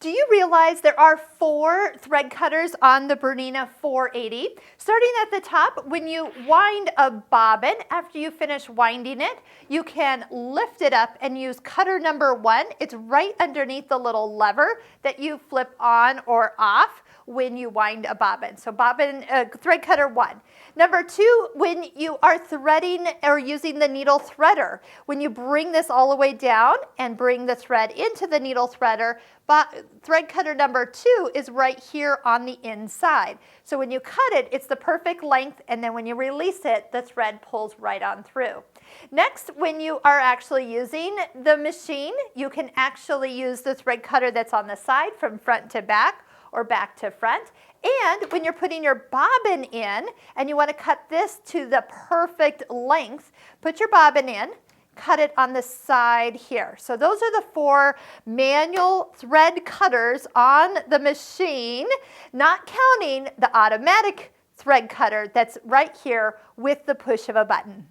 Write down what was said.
Do you realize there are 4 thread cutters on the Bernina 480? Starting at the top, when you wind a bobbin, after you finish winding it, you can lift it up and use cutter number 1. It's right underneath the little lever that you flip on or off when you wind a bobbin. So thread cutter 1. Number 2, when you are threading or using the needle threader, when you bring this all the way down and bring the thread into the needle threader, thread cutter number 2 is right here on the inside. So when you cut it, it's the perfect length, and then when you release it, the thread pulls right on through. Next, when you are actually using the machine, you can actually use the thread cutter that's on the side from front to back or back to front. And when you're putting your bobbin in and you want to cut this to the perfect length, put your bobbin in, cut it on the side here. So those are the 4 manual thread cutters on the machine, not counting the automatic thread cutter that's right here with the push of a button.